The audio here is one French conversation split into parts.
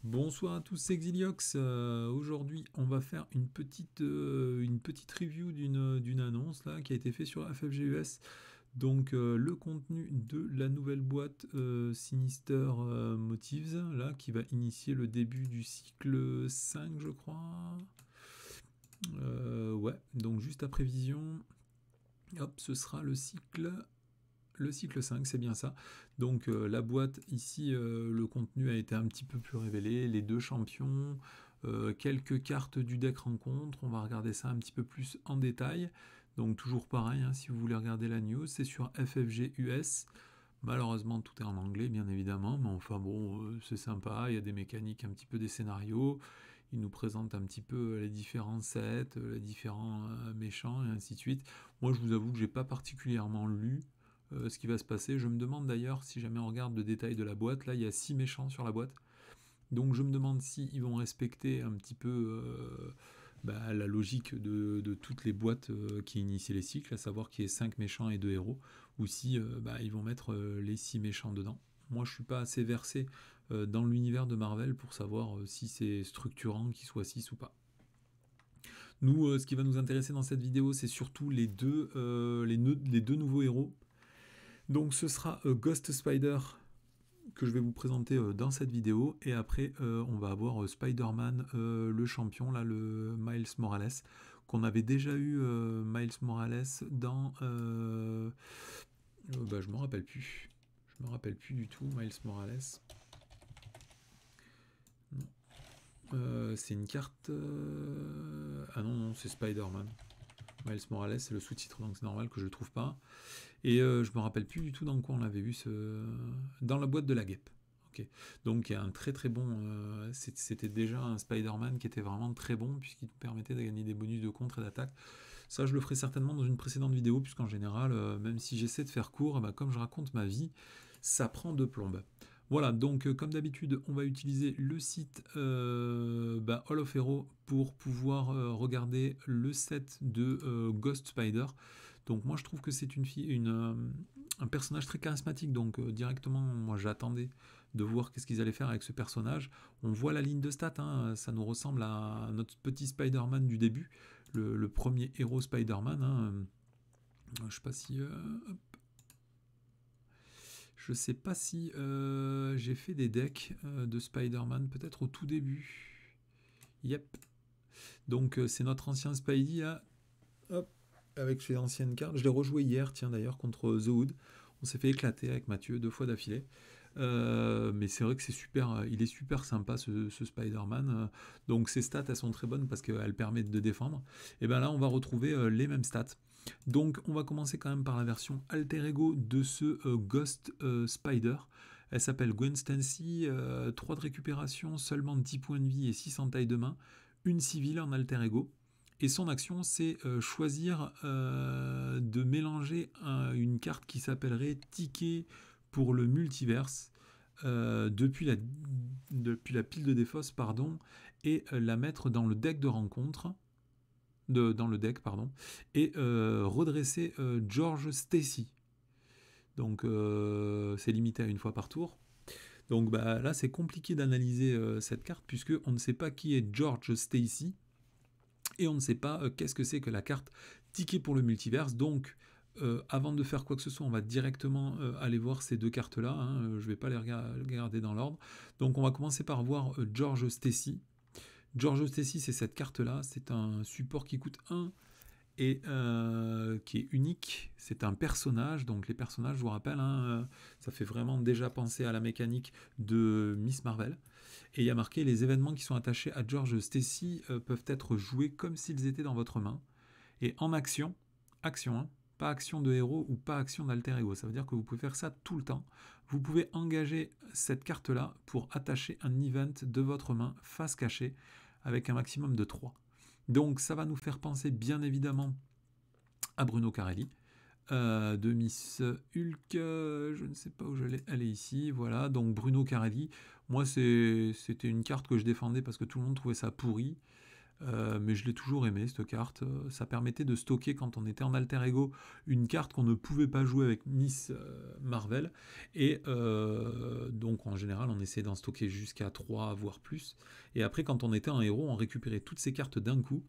Bonsoir à tous, c'est Xiliox. Aujourd'hui, on va faire une petite review d'une annonce là, qui a été faite sur FFGUS. Donc, le contenu de la nouvelle boîte Sinister Motives, là, qui va initier le début du cycle 5, je crois. Ouais, donc juste après Vision, hop, ce sera le cycle 5, c'est bien ça. Donc la boîte, ici, le contenu a été un petit peu plus révélé. Les deux champions, quelques cartes du deck rencontre. On va regarder ça un petit peu plus en détail. Donc toujours pareil, hein, si vous voulez regarder la news, c'est sur FFG US. Malheureusement, tout est en anglais, bien évidemment. Mais enfin bon, c'est sympa. Il y a des mécaniques, un petit peu des scénarios. Il nous présente un petit peu les différents sets, les différents méchants, et ainsi de suite. Moi, je vous avoue que j'ai pas particulièrement lu ce qui va se passer. Je me demande d'ailleurs, si jamais on regarde le détail de la boîte, là il y a 6 méchants sur la boîte. Donc je me demande si ils vont respecter un petit peu la logique de toutes les boîtes qui initient les cycles, à savoir qu'il y ait 5 méchants et 2 héros, ou si ils vont mettre les 6 méchants dedans. Moi je suis pas assez versé dans l'univers de Marvel pour savoir si c'est structurant qu'il soit 6 ou pas. Nous, ce qui va nous intéresser dans cette vidéo, c'est surtout les deux nouveaux héros. Donc ce sera Ghost Spider que je vais vous présenter dans cette vidéo, et après on va avoir Spider-Man, le champion, là, le Miles Morales, qu'on avait déjà eu Miles Morales dans... je me rappelle plus. Je me rappelle plus du tout, Miles Morales. Non. C'est une carte... Ah non, non, c'est Spider-Man. Miles Morales, c'est le sous-titre, donc c'est normal que je le trouve pas. Et je me rappelle plus du tout dans quoi on l'avait vu, dans la boîte de la guêpe. Okay. Donc il y a un très très bon... c'était déjà un Spider-Man qui était vraiment très bon, puisqu'il nous permettait de gagner des bonus de contre et d'attaque. Ça, je le ferai certainement dans une précédente vidéo, puisqu'en général, même si j'essaie de faire court, comme je raconte ma vie, ça prend de plombe. Voilà, donc comme d'habitude, on va utiliser le site Hall of Hero pour pouvoir regarder le set de Ghost Spider. Donc moi je trouve que c'est un personnage très charismatique, donc directement moi j'attendais de voir qu'est-ce qu'ils allaient faire avec ce personnage. On voit la ligne de stats, hein, ça nous ressemble à notre petit Spider-Man du début, le premier héros Spider-Man. Hein. Je sais pas si... Je sais pas si j'ai fait des decks de Spider-Man, peut-être au tout début. Yep. Donc c'est notre ancien Spidey là. Hop, avec ses anciennes cartes. Je l'ai rejoué hier, tiens d'ailleurs, contre The Hood. On s'est fait éclater avec Mathieu 2 fois d'affilée. Mais c'est vrai que c'est super, il est super sympa ce Spider-Man. Donc ses stats elles sont très bonnes parce qu'elles permettent de défendre. Et bien là on va retrouver les mêmes stats. Donc on va commencer quand même par la version alter ego de ce Ghost Spider. Elle s'appelle Gwen Stacy, 3 de récupération, seulement 10 points de vie et 6 en taille de main. Une civile en alter ego. Et son action, c'est choisir de mélanger une carte qui s'appellerait Ticket pour le multiverse depuis la pile de défausse, pardon, et la mettre dans le deck de rencontre, dans le deck, pardon, et redresser George Stacy. Donc c'est limité à une fois par tour. Donc là, c'est compliqué d'analyser cette carte puisque on ne sait pas qui est George Stacy. Et on ne sait pas qu'est-ce que c'est que la carte ticket pour le multiverse. Donc, avant de faire quoi que ce soit, on va directement aller voir ces deux cartes-là. Hein. Je ne vais pas les regarder dans l'ordre. Donc, on va commencer par voir George Stacy. George Stacy, c'est cette carte-là. C'est un support qui coûte 1 et qui est unique. C'est un personnage. Donc, les personnages, je vous rappelle, hein, ça fait vraiment déjà penser à la mécanique de Miss Marvel. Et il y a marqué: les événements qui sont attachés à George Stacy peuvent être joués comme s'ils étaient dans votre main. Et en action, hein, pas action de héros ou pas action d'alter ego. Ça veut dire que vous pouvez faire ça tout le temps. Vous pouvez engager cette carte-là pour attacher un event de votre main face cachée avec un maximum de 3. Donc ça va nous faire penser bien évidemment à Bruno Carelli. De Miss Hulk, je ne sais pas où je l'ai, elle est ici, voilà, donc Bruno Carelli. Moi c'était une carte que je défendais parce que tout le monde trouvait ça pourri. mais je l'ai toujours aimé cette carte. Ça permettait de stocker quand on était en alter ego une carte qu'on ne pouvait pas jouer avec Miss Marvel. Et donc en général on essayait d'en stocker jusqu'à 3 voire plus. Et après quand on était en héros on récupérait toutes ces cartes d'un coup.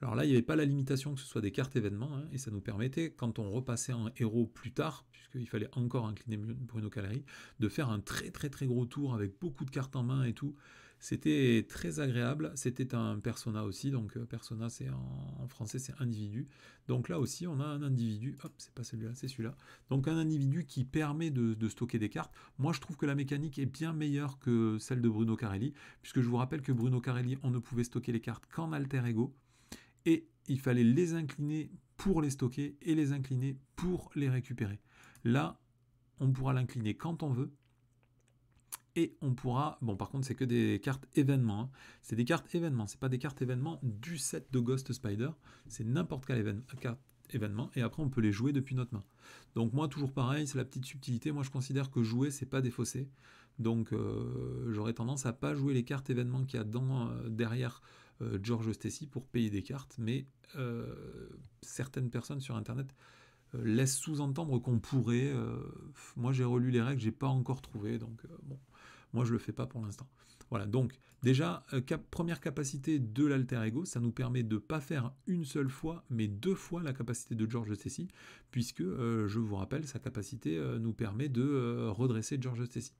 Alors là, il n'y avait pas la limitation que ce soit des cartes événements, hein, et ça nous permettait, quand on repassait en héros plus tard, puisqu'il fallait encore incliner Bruno Caleri, de faire un très très très gros tour avec beaucoup de cartes en main et tout. C'était très agréable. C'était un persona aussi, donc persona c'est en français c'est individu. Donc là aussi on a un individu, hop c'est pas celui-là, c'est celui-là. Donc un individu qui permet de stocker des cartes. Moi je trouve que la mécanique est bien meilleure que celle de Bruno Carelli, puisque je vous rappelle que Bruno Carelli on ne pouvait stocker les cartes qu'en alter ego. Et il fallait les incliner pour les stocker et les incliner pour les récupérer. Là, on pourra l'incliner quand on veut. Et on pourra... Bon, par contre, c'est que des cartes événements. Hein. C'est des cartes événements. C'est pas des cartes événements du set de Ghost Spider. C'est n'importe quelle carte événement. Et après, on peut les jouer depuis notre main. Donc moi, toujours pareil, c'est la petite subtilité. Moi, je considère que jouer, c'est pas défausser. Donc j'aurais tendance à pas jouer les cartes événements qu'il y a derrière George Stacy pour payer des cartes, mais certaines personnes sur internet laissent sous-entendre qu'on pourrait. Moi j'ai relu les règles, j'ai pas encore trouvé, donc bon, moi je le fais pas pour l'instant. Voilà, donc déjà, première capacité de l'alter ego, ça nous permet de ne pas faire une seule fois, mais 2 fois la capacité de George Stacy, puisque, je vous rappelle, sa capacité nous permet de redresser George Stacy.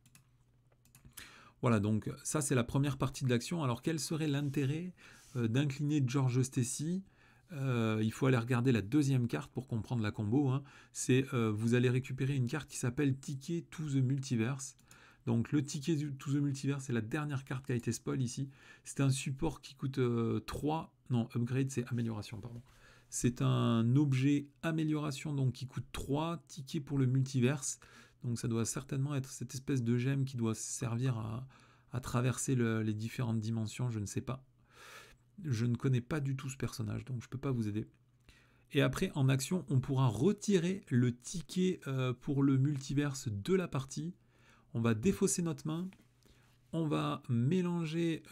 Voilà, donc ça c'est la première partie de l'action. Alors quel serait l'intérêt d'incliner George Stacy? Il faut aller regarder la deuxième carte pour comprendre la combo. Hein. C'est vous allez récupérer une carte qui s'appelle Ticket to the Multiverse. Donc le Ticket to the Multiverse, c'est la dernière carte qui a été spoil ici. C'est un support qui coûte 3... Non, upgrade, c'est amélioration, pardon. C'est un objet amélioration donc qui coûte 3 tickets pour le multiverse. Donc ça doit certainement être cette espèce de gemme qui doit servir à traverser les différentes dimensions, je ne sais pas. Je ne connais pas du tout ce personnage, donc je ne peux pas vous aider. Et après, en action, on pourra retirer le ticket pour le multiverse de la partie. On va défausser notre main. On va mélanger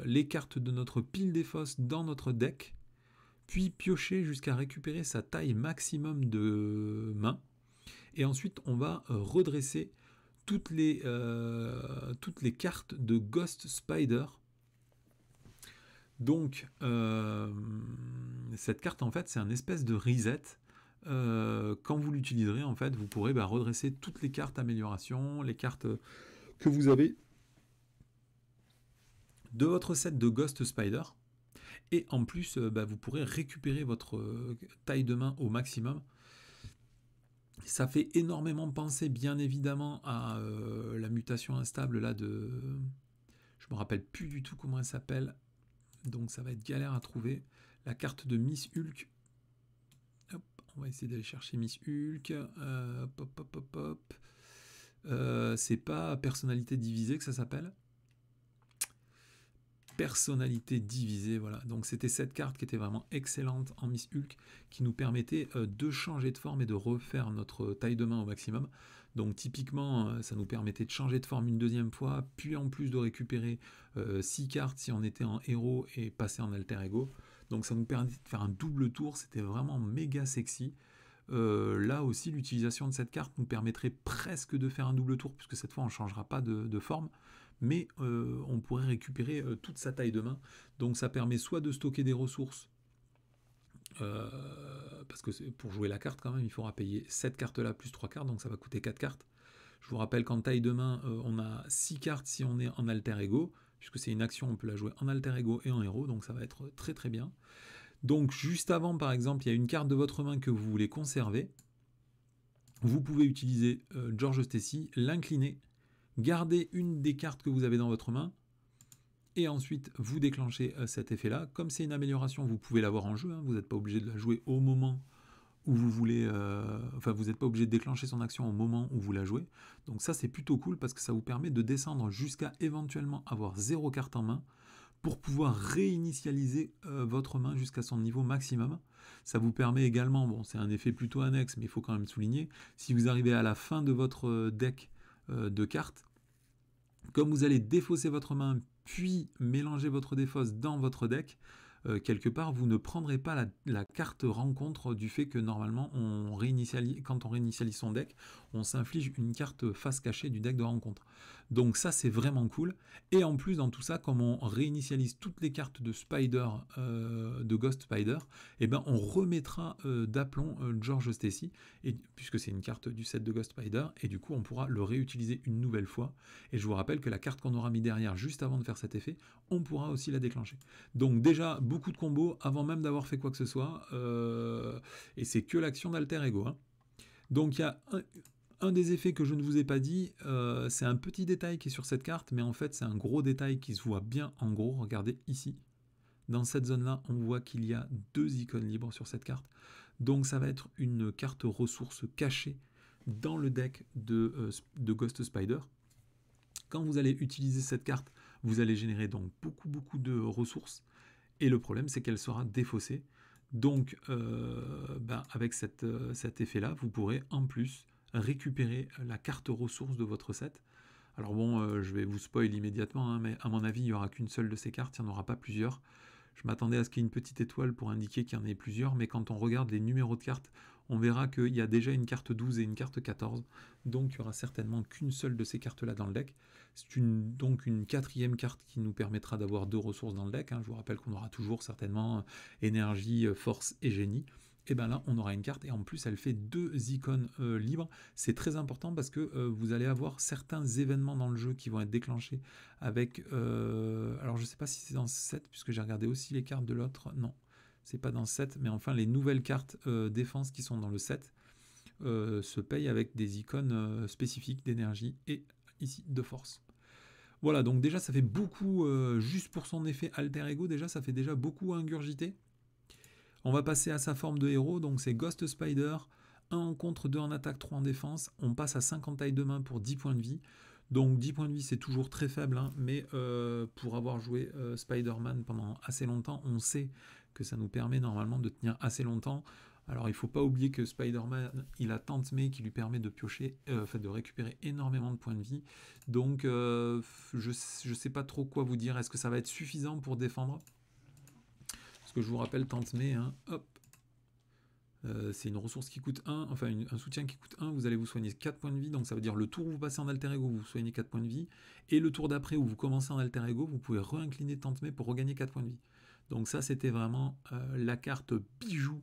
les cartes de notre pile des fosses dans notre deck. Puis piocher jusqu'à récupérer sa taille maximum de main. Et ensuite, on va redresser toutes les cartes de Ghost Spider. Donc, cette carte, en fait, c'est un espèce de reset. Quand vous l'utiliserez, en fait, vous pourrez redresser toutes les cartes amélioration, les cartes que vous avez de votre set de Ghost Spider. Et en plus, vous pourrez récupérer votre taille de main au maximum. Ça fait énormément penser, bien évidemment, à la mutation instable là de... Je me rappelle plus du tout comment elle s'appelle. Donc ça va être galère à trouver. La carte de Miss Hulk. Hop, on va essayer d'aller chercher Miss Hulk. C'est pas personnalité divisée que ça s'appelle. Personnalité divisée, voilà. Donc c'était cette carte qui était vraiment excellente en Miss Hulk, qui nous permettait de changer de forme et de refaire notre taille de main au maximum. Donc typiquement, ça nous permettait de changer de forme une deuxième fois, puis en plus de récupérer 6 cartes si on était en héros et passer en alter ego. Donc ça nous permettait de faire un double tour, c'était vraiment méga sexy. Là aussi, l'utilisation de cette carte nous permettrait presque de faire un double tour, puisque cette fois on ne changera pas de forme. Mais on pourrait récupérer toute sa taille de main. Donc ça permet soit de stocker des ressources, parce que pour jouer la carte quand même, il faudra payer 7 cartes là plus 3 cartes, donc ça va coûter 4 cartes. Je vous rappelle qu'en taille de main, on a 6 cartes si on est en alter ego, puisque c'est une action, on peut la jouer en alter ego et en héros, donc ça va être très très bien. Donc juste avant, par exemple, il y a une carte de votre main que vous voulez conserver. Vous pouvez utiliser George Stacy, l'incliner, gardez une des cartes que vous avez dans votre main, et ensuite vous déclenchez cet effet-là. Comme c'est une amélioration, vous pouvez l'avoir en jeu, hein, vous n'êtes pas obligé de la jouer au moment où vous voulez... enfin, vous n'êtes pas obligé de déclencher son action au moment où vous la jouez. Donc ça, c'est plutôt cool, parce que ça vous permet de descendre jusqu'à éventuellement avoir 0 carte en main, pour pouvoir réinitialiser votre main jusqu'à son niveau maximum. Ça vous permet également, bon c'est un effet plutôt annexe, mais il faut quand même souligner, si vous arrivez à la fin de votre deck de cartes, comme vous allez défausser votre main, puis mélanger votre défausse dans votre deck, quelque part, vous ne prendrez pas la carte rencontre du fait que normalement, quand on réinitialise son deck, on s'inflige une carte face cachée du deck de rencontre. Donc ça, c'est vraiment cool. Et en plus, dans tout ça, comme on réinitialise toutes les cartes de Spider, de Ghost Spider, eh ben, on remettra d'aplomb George Stacy, puisque c'est une carte du set de Ghost Spider, et du coup, on pourra le réutiliser une nouvelle fois. Et je vous rappelle que la carte qu'on aura mis derrière, juste avant de faire cet effet, on pourra aussi la déclencher. Donc déjà, beaucoup de combos avant même d'avoir fait quoi que ce soit, et c'est que l'action d'Alter Ego. Hein. Donc il y a un des effets que je ne vous ai pas dit, c'est un petit détail qui est sur cette carte, mais en fait c'est un gros détail qui se voit bien en gros. Regardez ici, dans cette zone-là, on voit qu'il y a 2 icônes libres sur cette carte. Donc ça va être une carte ressource cachée dans le deck de Ghost Spider. Quand vous allez utiliser cette carte, vous allez générer donc beaucoup de ressources. Et le problème, c'est qu'elle sera défaussée. Donc, avec cet effet-là, vous pourrez en plus récupérer la carte ressource de votre set. Alors bon, je vais vous spoil immédiatement, hein, mais à mon avis, il n'y aura qu'une seule de ces cartes, il n'y en aura pas plusieurs. Je m'attendais à ce qu'il y ait une petite étoile pour indiquer qu'il y en ait plusieurs, mais quand on regarde les numéros de cartes, on verra qu'il y a déjà une carte 12 et une carte 14. Donc il n'y aura certainement qu'une seule de ces cartes-là dans le deck. C'est donc une 4e carte qui nous permettra d'avoir 2 ressources dans le deck. Hein. Je vous rappelle qu'on aura toujours certainement énergie, force et génie. Et bien là, on aura une carte et en plus, elle fait 2 icônes libres. C'est très important parce que vous allez avoir certains événements dans le jeu qui vont être déclenchés avec... alors, je ne sais pas si c'est dans ce set, puisque j'ai regardé aussi les cartes de l'autre. Non, c'est pas dans ce set, mais enfin, les nouvelles cartes défense qui sont dans le set se payent avec des icônes spécifiques d'énergie et ici de force. Voilà, donc déjà, ça fait beaucoup, juste pour son effet alter ego, déjà, ça fait déjà beaucoup à ingurgiter. On va passer à sa forme de héros, donc c'est Ghost Spider, 1 en contre, 2 en attaque, 3 en défense. On passe à 50 tailles de main pour 10 points de vie. Donc 10 points de vie, c'est toujours très faible, hein, mais pour avoir joué Spider-Man pendant assez longtemps, on sait que ça nous permet normalement de tenir assez longtemps. Alors il ne faut pas oublier que Spider-Man, il a Tante May qui lui permet de piocher, de récupérer énormément de points de vie. Donc je ne sais pas trop quoi vous dire. Est-ce que ça va être suffisant pour défendre ? Parce que je vous rappelle, Tante May, hein, hop, c'est une ressource qui coûte 1, enfin un soutien qui coûte 1, vous allez vous soigner 4 points de vie, donc ça veut dire le tour où vous passez en alter ego, vous soignez 4 points de vie, et le tour d'après où vous commencez en alter ego, vous pouvez réincliner Tante May pour regagner 4 points de vie. Donc ça, c'était vraiment la carte bijou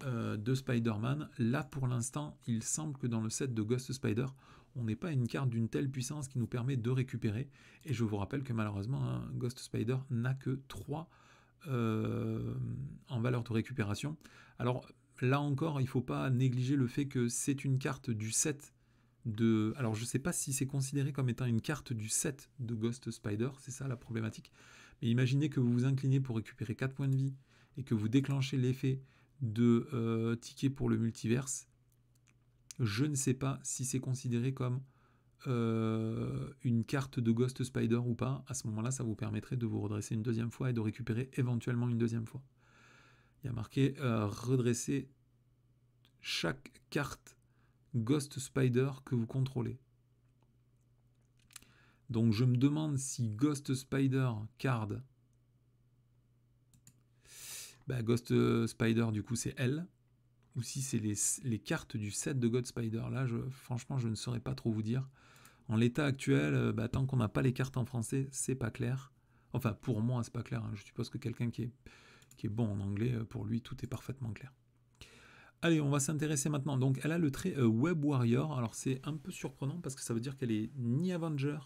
de Spider-Man. Là, pour l'instant, il semble que dans le set de Ghost Spider, on n'ait pas une carte d'une telle puissance qui nous permet de récupérer, et je vous rappelle que malheureusement, hein, Ghost Spider n'a que 3 en valeur de récupération. Alors là encore, il ne faut pas négliger le fait que c'est une carte du set de... Alors je ne sais pas si c'est considéré comme étant une carte du set de Ghost Spider, c'est ça la problématique. Mais imaginez que vous vous inclinez pour récupérer 4 points de vie et que vous déclenchez l'effet de ticket pour le multiverse. Je ne sais pas si c'est considéré comme une carte de Ghost Spider ou pas. À ce moment-là, ça vous permettrait de vous redresser une 2e fois et de récupérer éventuellement une 2e fois. Il y a marqué redresser chaque carte Ghost Spider que vous contrôlez. Donc je me demande si Ghost Spider card, Ghost Spider du coup c'est L, ou si c'est les cartes du set de Ghost Spider. Là, franchement, je ne saurais pas trop vous dire. En l'état actuel, tant qu'on n'a pas les cartes en français, c'est pas clair. Enfin, pour moi, c'est pas clair. Hein. Je suppose que quelqu'un qui est bon en anglais, pour lui, tout est parfaitement clair. Allez, on va s'intéresser maintenant. Donc, elle a le trait Web Warrior. Alors, c'est un peu surprenant parce que ça veut dire qu'elle est ni Avenger,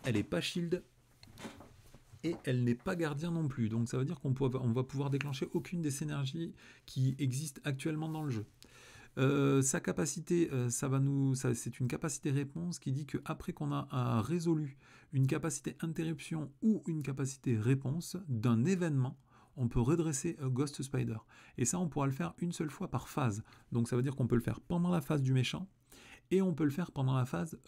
elle n'est pas Shield, et elle n'est pas Gardien non plus. Donc, ça veut dire qu'on va pouvoir déclencher aucune des synergies qui existent actuellement dans le jeu. Sa capacité, c'est une capacité réponse qui dit qu'après qu'on a résolu une capacité interruption ou une capacité réponse d'un événement, on peut redresser Ghost Spider. Et ça, on pourra le faire une seule fois par phase. Donc ça veut dire qu'on peut le faire pendant la phase du méchant et on peut le faire pendant la phase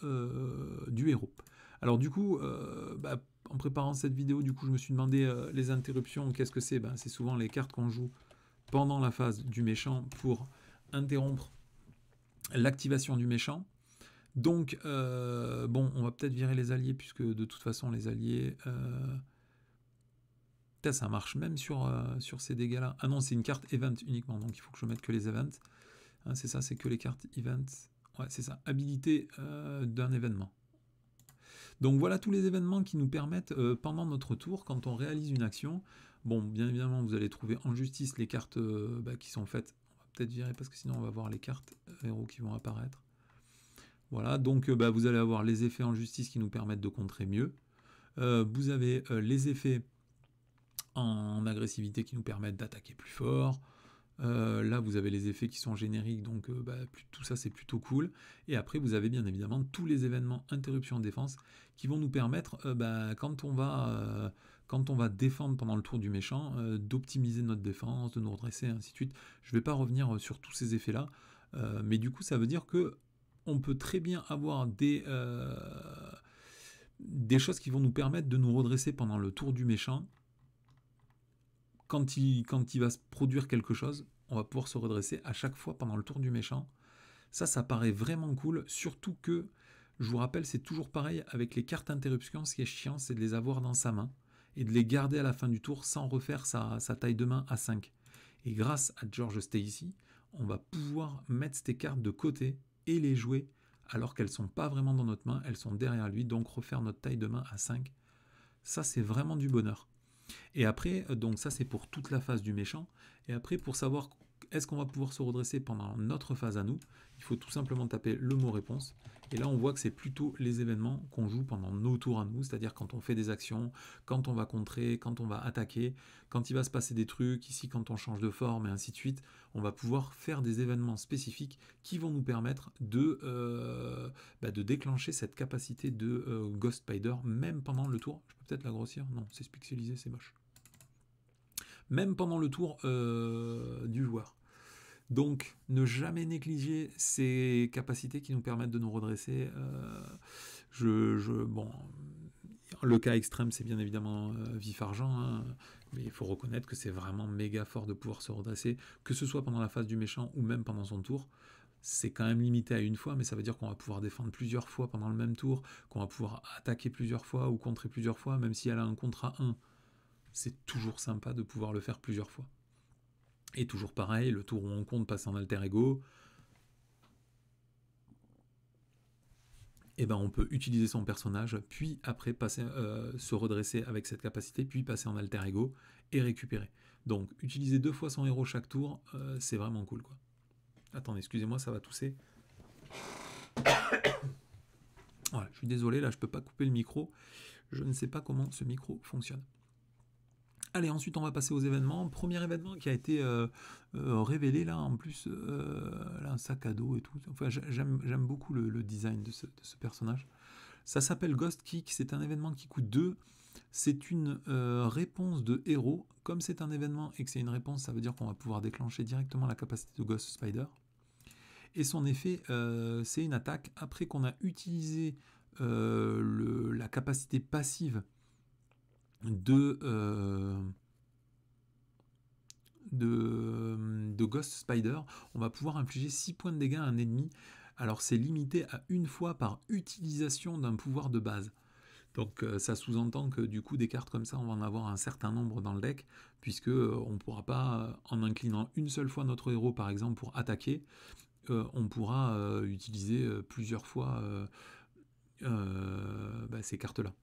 du héros. Alors du coup, en préparant cette vidéo, du coup, je me suis demandé les interruptions, qu'est-ce que c'est ? C'est souvent les cartes qu'on joue pendant la phase du méchant pour interrompre l'activation du méchant. Donc, bon, on va peut-être virer les alliés, puisque de toute façon, les alliés... ça marche même sur ces dégâts-là. Ah non, c'est une carte event uniquement, donc il faut que je mette que les events. Hein, c'est ça, c'est que les cartes events. Ouais, c'est ça, habilité d'un événement. Donc voilà tous les événements qui nous permettent, pendant notre tour, quand on réalise une action, bon, bien évidemment, vous allez trouver en justice les cartes qui sont faites. On va peut-être virer, parce que sinon on va voir les cartes héros qui vont apparaître. Voilà, donc vous allez avoir les effets en justice qui nous permettent de contrer mieux. Vous avez les effets en agressivité qui nous permettent d'attaquer plus fort. Là, vous avez les effets qui sont génériques, donc tout ça, c'est plutôt cool. Et après, vous avez bien évidemment tous les événements interruption de défense qui vont nous permettre, quand on va défendre pendant le tour du méchant, d'optimiser notre défense, de nous redresser, et ainsi de suite. Je ne vais pas revenir sur tous ces effets-là, mais du coup, ça veut dire que on peut très bien avoir des choses qui vont nous permettre de nous redresser pendant le tour du méchant. Quand il va se produire quelque chose, on va pouvoir se redresser à chaque fois pendant le tour du méchant. Ça paraît vraiment cool, surtout que, je vous rappelle, c'est toujours pareil avec les cartes interruption. Ce qui est chiant, c'est de les avoir dans sa main et de les garder à la fin du tour sans refaire sa taille de main à 5. Et grâce à George Stacy, on va pouvoir mettre ces cartes de côté et les jouer alors qu'elles ne sont pas vraiment dans notre main, elles sont derrière lui, donc refaire notre taille de main à 5. Ça, c'est vraiment du bonheur. Et après, donc ça c'est pour toute la phase du méchant. Et après, pour savoir est-ce qu'on va pouvoir se redresser pendant notre phase à nous, il faut tout simplement taper le mot réponse. Et là, on voit que c'est plutôt les événements qu'on joue pendant nos tours à nous, c'est-à-dire quand on fait des actions, quand on va contrer, quand on va attaquer, quand il va se passer des trucs, ici quand on change de forme et ainsi de suite. On va pouvoir faire des événements spécifiques qui vont nous permettre de déclencher cette capacité de Ghost Spider, même pendant le tour. Je peux peut-être la grossir? Non, c'est pixelisé, c'est moche. Même pendant le tour du joueur. Donc, ne jamais négliger ces capacités qui nous permettent de nous redresser. Bon, le cas extrême, c'est bien évidemment vif argent, hein, mais il faut reconnaître que c'est vraiment méga fort de pouvoir se redresser, que ce soit pendant la phase du méchant ou même pendant son tour. C'est quand même limité à une fois, mais ça veut dire qu'on va pouvoir défendre plusieurs fois pendant le même tour, qu'on va pouvoir attaquer plusieurs fois ou contrer plusieurs fois, même si elle a un contre à 1. C'est toujours sympa de pouvoir le faire plusieurs fois. Et toujours pareil, le tour où on compte passe en alter ego, et on peut utiliser son personnage, puis après se redresser avec cette capacité, puis passer en alter ego et récupérer. Donc utiliser 2 fois son héros chaque tour, c'est vraiment cool, quoi. Attendez, excusez-moi, ça va tousser. Voilà, je suis désolé, là je peux pas couper le micro. Je ne sais pas comment ce micro fonctionne. Allez, ensuite on va passer aux événements. Premier événement qui a été révélé là, en plus, là, un sac à dos et tout. Enfin, j'aime beaucoup le design de ce personnage. Ça s'appelle Ghost Kick, c'est un événement qui coûte 2. C'est une réponse de héros. Comme c'est un événement et que c'est une réponse, ça veut dire qu'on va pouvoir déclencher directement la capacité de Ghost Spider. Et son effet, c'est une attaque après qu'on a utilisé la capacité passive de Ghost Spider. On va pouvoir infliger 6 points de dégâts à un ennemi. Alors c'est limité à une fois par utilisation d'un pouvoir de base. Donc ça sous-entend que du coup des cartes comme ça, on va en avoir un certain nombre dans le deck, puisque on ne pourra pas, en inclinant une seule fois notre héros par exemple pour attaquer, on pourra utiliser plusieurs fois ces cartes-là.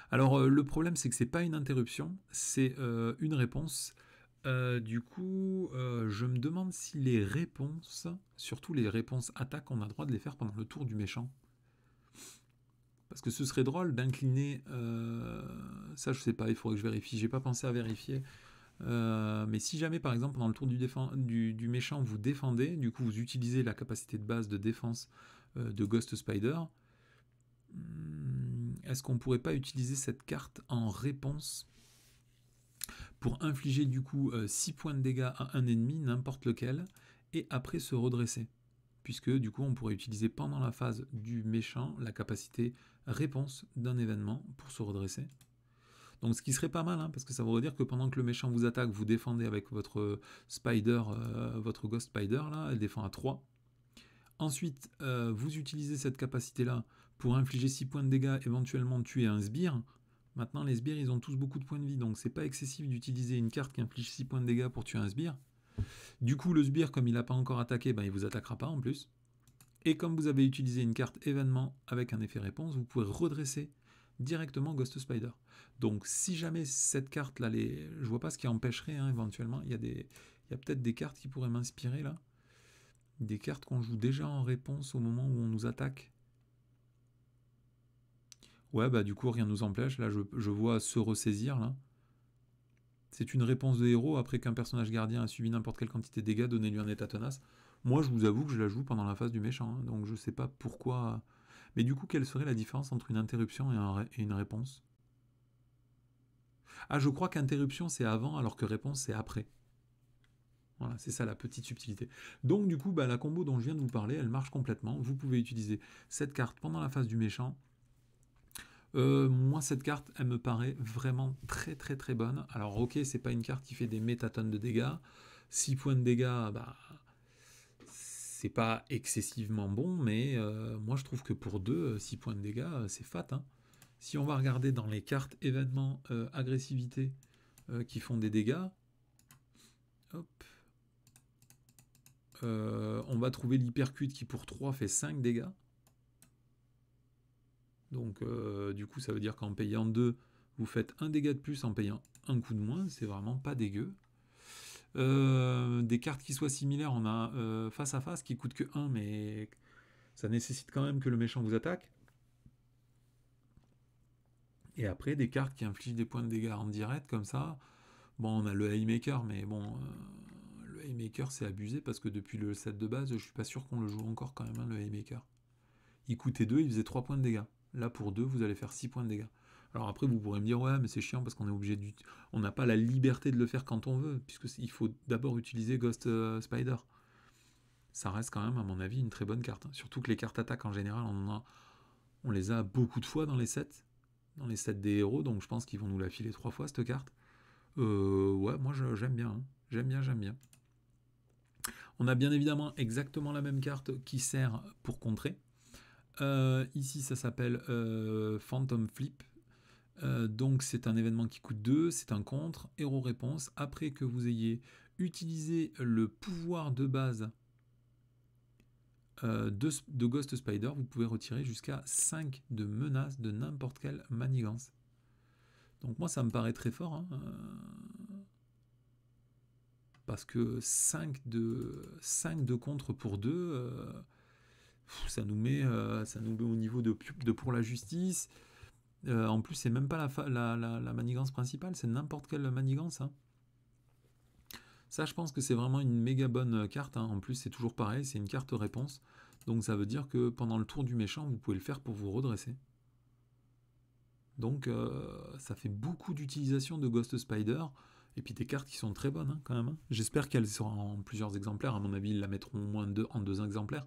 Alors le problème c'est que c'est pas une interruption, c'est une réponse. Du coup, je me demande si les réponses, surtout les réponses attaque, on a le droit de les faire pendant le tour du méchant. Parce que ce serait drôle d'incliner... ça, je sais pas, il faudrait que je vérifie. J'ai pas pensé à vérifier. Mais si jamais, par exemple, pendant le tour du méchant, vous défendez, du coup, vous utilisez la capacité de base de défense de Ghost Spider, est-ce qu'on pourrait pas utiliser cette carte en réponse pour infliger, du coup, 6 points de dégâts à un ennemi, n'importe lequel, et après se redresser? Puisque du coup on pourrait utiliser pendant la phase du méchant la capacité réponse d'un événement pour se redresser. Donc ce qui serait pas mal, hein, parce que ça voudrait dire que pendant que le méchant vous attaque, vous défendez avec votre spider, votre Ghost Spider, là, elle défend à 3. Ensuite, vous utilisez cette capacité-là pour infliger 6 points de dégâts, éventuellement tuer un sbire. Maintenant, les sbires, ils ont tous beaucoup de points de vie, donc c'est pas excessif d'utiliser une carte qui inflige 6 points de dégâts pour tuer un sbire. Du coup, le sbire, comme il n'a pas encore attaqué, ben, il vous attaquera pas en plus. Et comme vous avez utilisé une carte événement avec un effet réponse, vous pouvez redresser directement Ghost Spider. Donc si jamais cette carte-là, je vois pas ce qui empêcherait éventuellement, il y a peut-être des cartes qui pourraient m'inspirer là. Des cartes qu'on joue déjà en réponse au moment où on nous attaque. Ouais, bah du coup, rien ne nous empêche. Là, je vois se ressaisir, là. C'est une réponse de héros après qu'un personnage gardien a subi n'importe quelle quantité de dégâts, donnez-lui un état tenace. Moi, je vous avoue que je la joue pendant la phase du méchant, hein, donc je sais pas pourquoi. Mais du coup, quelle serait la différence entre une interruption et une réponse? Ah, je crois qu'interruption, c'est avant, alors que réponse, c'est après. Voilà, c'est ça la petite subtilité. Donc du coup, bah, la combo dont je viens de vous parler, elle marche complètement. Vous pouvez utiliser cette carte pendant la phase du méchant. Moi, cette carte, elle me paraît vraiment très très très bonne. Alors ok, c'est pas une carte qui fait des métatonnes de dégâts. 6 points de dégâts, bah, c'est pas excessivement bon, mais moi je trouve que pour 2, 6 points de dégâts, c'est fat. Hein. Si on va regarder dans les cartes événements agressivité qui font des dégâts, hop, on va trouver l'hypercute qui pour 3 fait 5 dégâts. Donc du coup ça veut dire qu'en payant 2, vous faites un dégât de plus en payant un coup de moins, c'est vraiment pas dégueu. Des cartes qui soient similaires, on a face à face qui coûte que 1, mais ça nécessite quand même que le méchant vous attaque. Et après des cartes qui infligent des points de dégâts en direct comme ça. Bon, on a le Haymaker, mais bon, le Haymaker c'est abusé parce que depuis le set de base, je suis pas sûr qu'on le joue encore quand même, hein, le Haymaker. Il coûtait 2, il faisait 3 points de dégâts. Là pour 2, vous allez faire 6 points de dégâts. Alors après, vous pourrez me dire, ouais, mais c'est chiant parce qu'on est obligé on n'a pas la liberté de le faire quand on veut, puisqu'il faut d'abord utiliser Ghost Spider. Ça reste quand même, à mon avis, une très bonne carte. Hein. Surtout que les cartes attaque en général, on les a beaucoup de fois dans les sets des héros, donc je pense qu'ils vont nous la filer 3 fois cette carte. Ouais, moi j'aime bien. Hein. J'aime bien. On a bien évidemment exactement la même carte qui sert pour contrer. Ici, ça s'appelle Phantom Flip. Donc, c'est un événement qui coûte 2, c'est un contre, héros réponse. Après que vous ayez utilisé le pouvoir de base de Ghost Spider, vous pouvez retirer jusqu'à 5 de menaces de n'importe quelle manigance. Donc, moi, ça me paraît très fort. Hein, parce que 5 de contre pour 2, ça nous met au niveau de pour la justice. En plus, c'est même pas la manigance principale, c'est n'importe quelle manigance. Hein. Ça, je pense que c'est vraiment une méga bonne carte. Hein. En plus, c'est toujours pareil, c'est une carte réponse. Donc ça veut dire que pendant le tour du méchant, vous pouvez le faire pour vous redresser. Donc ça fait beaucoup d'utilisation de Ghost Spider. Et puis des cartes qui sont très bonnes hein, quand même. Hein. J'espère qu'elles seront en plusieurs exemplaires. À mon avis, ils la mettront au moins en 2 exemplaires.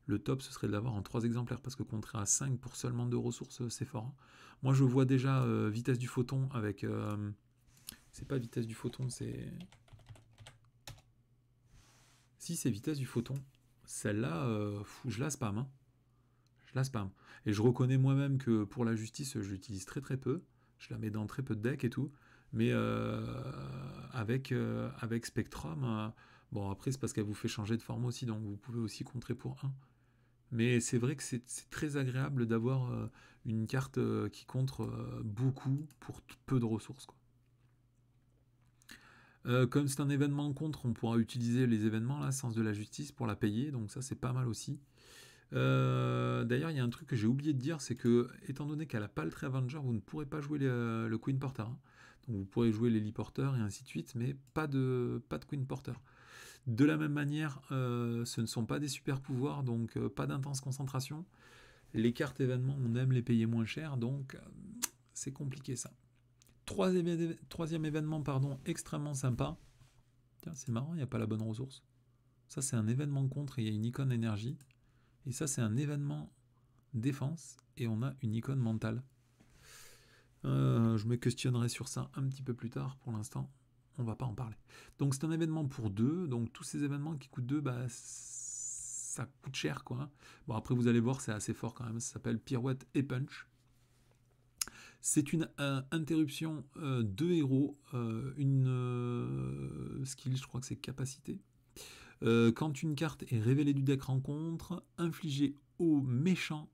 Le top, ce serait de l'avoir en 3 exemplaires, parce que contrer à 5 pour seulement 2 ressources, c'est fort. Hein. Moi, je vois déjà vitesse du photon avec... c'est pas vitesse du photon, c'est... Si, c'est vitesse du photon. Celle-là, je la spam. Hein. Je la spam. Et je reconnais moi-même que pour la justice, je l'utilise très très peu. Je la mets dans très peu de decks et tout. Mais avec Spectrum... bon, après, c'est parce qu'elle vous fait changer de forme aussi, donc vous pouvez aussi contrer pour 1. Mais c'est vrai que c'est très agréable d'avoir une carte qui contre beaucoup pour peu de ressources. Quoi. Comme c'est un événement contre, on pourra utiliser les événements, là, Sens de la Justice, pour la payer, donc ça c'est pas mal aussi. D'ailleurs, il y a un truc que j'ai oublié de dire, c'est que, étant donné qu'elle n'a pas le Tree Avenger, vous ne pourrez pas jouer le Queen Porter. Hein. Donc vous pourrez jouer les Lee Porter et ainsi de suite, mais pas de Queen Porter. De la même manière, ce ne sont pas des super pouvoirs, donc pas d'intense concentration. Les cartes événements, on aime les payer moins cher, donc c'est compliqué ça. Troisième événement, extrêmement sympa. Tiens, c'est marrant, il n'y a pas la bonne ressource. Ça, c'est un événement contre et il y a une icône énergie. Et ça, c'est un événement défense et on a une icône mentale. Je me questionnerai sur ça un petit peu plus tard. Pour l'instant, on va pas en parler. Donc, c'est un événement pour 2. Donc, tous ces événements qui coûtent 2, bah, ça coûte cher, quoi. Hein. Bon, après, vous allez voir, c'est assez fort quand même. Ça s'appelle Pirouette et Punch. C'est une interruption de héros, une skill, je crois que c'est capacité. Quand une carte est révélée du deck rencontre, infligez au méchant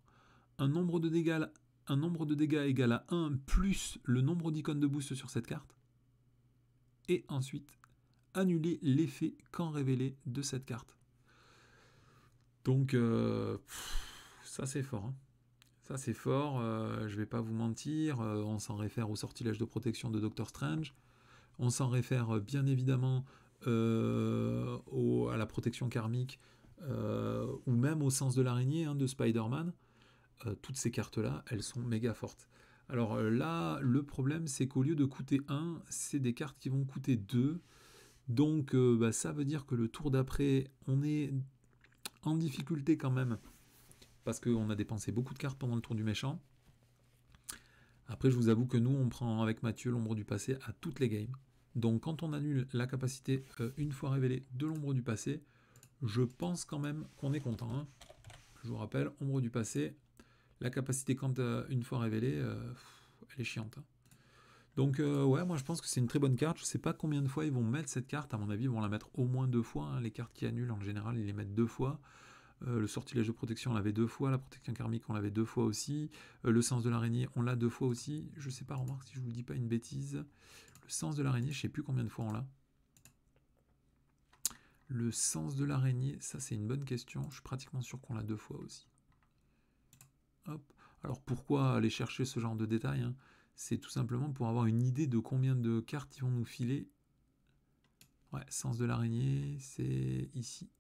un nombre de dégâts égal à 1 plus le nombre d'icônes de boost sur cette carte. Et ensuite, annuler l'effet quand révélé de cette carte. Donc, ça c'est fort. Hein. Ça c'est fort, je vais pas vous mentir, on s'en réfère au sortilège de protection de Doctor Strange, on s'en réfère bien évidemment à la protection karmique, ou même au sens de l'araignée hein, de Spider-Man. Toutes ces cartes-là, elles sont méga fortes. Alors là, le problème c'est qu'au lieu de coûter 1, c'est des cartes qui vont coûter 2. Donc ça veut dire que le tour d'après, on est en difficulté quand même. Parce qu'on a dépensé beaucoup de cartes pendant le tour du méchant. Après, je vous avoue que nous, on prend avec Mathieu l'ombre du passé à toutes les games. Donc quand on annule la capacité une fois révélée de l'ombre du passé, je pense quand même qu'on est content. Hein. Je vous rappelle, ombre du passé, la capacité quand une fois révélée, elle est chiante. Hein. Donc ouais, moi je pense que c'est une très bonne carte. Je sais pas combien de fois ils vont mettre cette carte. À mon avis, ils vont la mettre au moins 2 fois. Hein. Les cartes qui annulent, en général, ils les mettent 2 fois. Le sortilège de protection, on l'avait 2 fois. La protection karmique, on l'avait 2 fois aussi. Le sens de l'araignée, on l'a 2 fois aussi. Je sais pas, remarque si je vous dis pas une bêtise. Le sens de l'araignée, je sais plus combien de fois on l'a. Le sens de l'araignée, ça c'est une bonne question. Je suis pratiquement sûr qu'on l'a 2 fois aussi. Hop. Alors pourquoi aller chercher ce genre de détails hein? C'est tout simplement pour avoir une idée de combien de cartes ils vont nous filer. Ouais, sens de l'araignée, c'est ici.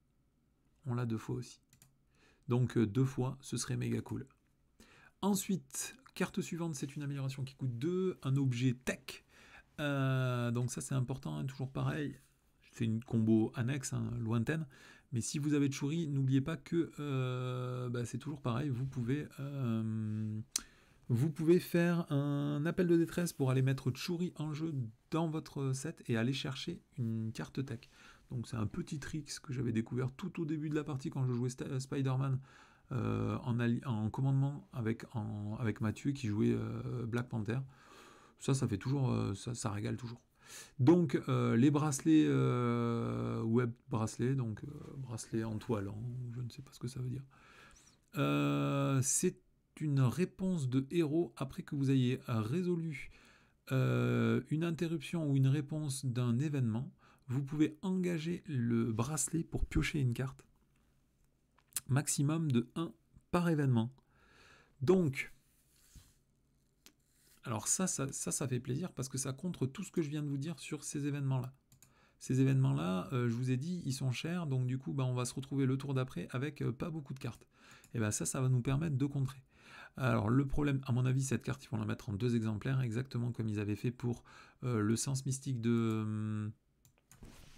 On l'a 2 fois aussi. Donc 2 fois, ce serait méga cool. Ensuite, carte suivante, c'est une amélioration qui coûte 2, un objet tech. Donc ça c'est important, hein, toujours pareil. C'est une combo annexe, hein, lointaine. Mais si vous avez Churi, n'oubliez pas que c'est toujours pareil. Vous pouvez faire un appel de détresse pour aller mettre Churi en jeu dans votre set et aller chercher une carte tech. Donc c'est un petit trick que j'avais découvert tout au début de la partie quand je jouais Spider-Man en commandement avec Mathieu qui jouait Black Panther. Ça fait toujours, ça régale toujours. Donc les bracelets web bracelets, donc bracelets en toilant, je ne sais pas ce que ça veut dire. C'est une réponse de héros après que vous ayez résolu une interruption ou une réponse d'un événement. Vous pouvez engager le bracelet pour piocher une carte. Maximum de 1 par événement. Donc, alors ça fait plaisir parce que ça contre tout ce que je viens de vous dire sur ces événements-là. Ces événements-là, je vous ai dit, ils sont chers, donc du coup, on va se retrouver le tour d'après avec pas beaucoup de cartes. Et bien ça va nous permettre de contrer. Alors le problème, à mon avis, cette carte, ils vont la mettre en 2 exemplaires, exactement comme ils avaient fait pour le sens mystique de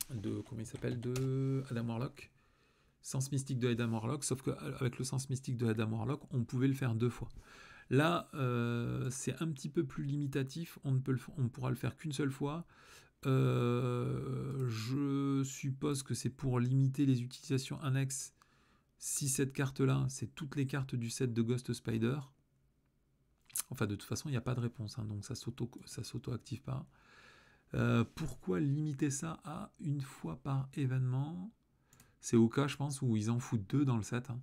comment il s'appelle, de Adam Warlock. Sens mystique de Adam Warlock, sauf qu'avec le sens mystique de Adam Warlock, on pouvait le faire 2 fois. Là, c'est un petit peu plus limitatif, on ne pourra le faire qu'une seule fois. Je suppose que c'est pour limiter les utilisations annexes. Si cette carte-là, c'est toutes les cartes du set de Ghost Spider, enfin de toute façon, il n'y a pas de réponse, hein, donc ça s'auto-active pas. Pourquoi limiter ça à 1 fois par événement? C'est au cas, je pense, où ils en foutent 2 dans le set. Hein,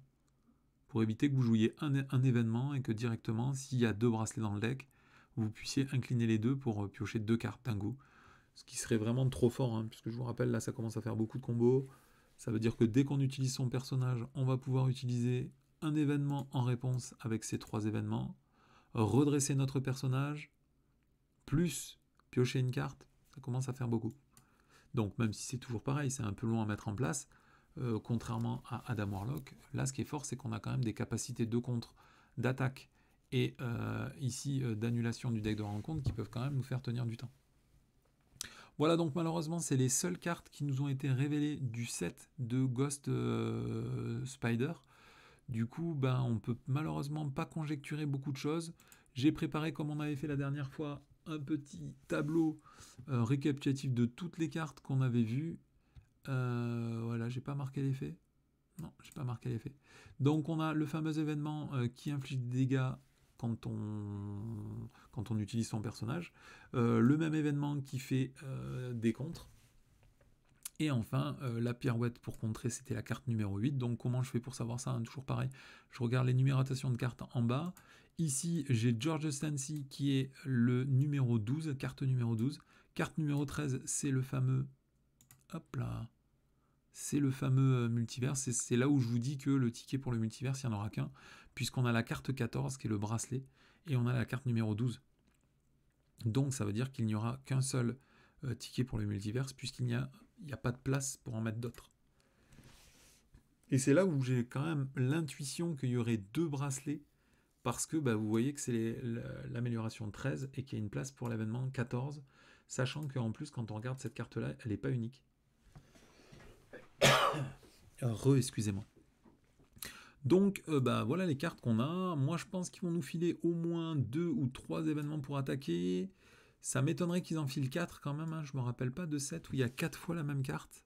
pour éviter que vous jouiez un événement et que directement, s'il y a 2 bracelets dans le deck, vous puissiez incliner les 2 pour piocher 2 cartes d'un coup. Ce qui serait vraiment trop fort, hein, puisque je vous rappelle, là, ça commence à faire beaucoup de combos. Ça veut dire que dès qu'on utilise son personnage, on va pouvoir utiliser un événement en réponse avec ces 3 événements, redresser notre personnage, plus piocher une carte, ça commence à faire beaucoup. Donc même si c'est toujours pareil, c'est un peu long à mettre en place, contrairement à Adam Warlock, là ce qui est fort, c'est qu'on a quand même des capacités de contre, d'attaque et ici d'annulation du deck de rencontre qui peuvent quand même nous faire tenir du temps. Voilà, donc malheureusement, c'est les seules cartes qui nous ont été révélées du set de Ghost Spider. Du coup, on peut malheureusement pas conjecturer beaucoup de choses. J'ai préparé, comme on avait fait la dernière fois, un petit tableau récapitulatif de toutes les cartes qu'on avait vues. Voilà, j'ai pas marqué les faits. Non, j'ai pas marqué l'effet. Donc on a le fameux événement qui inflige des dégâts quand on utilise son personnage. Le même événement qui fait des contres. Et enfin, la pirouette pour contrer, c'était la carte numéro 8. Donc comment je fais pour savoir ça, hein? Toujours pareil, je regarde les numérotations de cartes en bas. Ici, j'ai George Stancy qui est le numéro 12, carte numéro 12. Carte numéro 13, c'est le fameux... Hop là, c'est le fameux multiverse. C'est là où je vous dis que le ticket pour le multiverse, il n'y en aura qu'un, puisqu'on a la carte 14, qui est le bracelet, et on a la carte numéro 12. Donc ça veut dire qu'il n'y aura qu'un seul ticket pour le multiverse, puisqu'il n'y a pas de place pour en mettre d'autres. Et c'est là où j'ai quand même l'intuition qu'il y aurait 2 bracelets, parce que vous voyez que c'est l'amélioration 13, et qu'il y a une place pour l'événement 14, sachant qu'en plus, quand on regarde cette carte-là, elle n'est pas unique. Excusez-moi. Donc voilà les cartes qu'on a. Moi je pense qu'ils vont nous filer au moins 2 ou 3 événements pour attaquer. Ça m'étonnerait qu'ils en filent 4 quand même, hein. Je me rappelle pas de 7 où il y a 4 fois la même carte.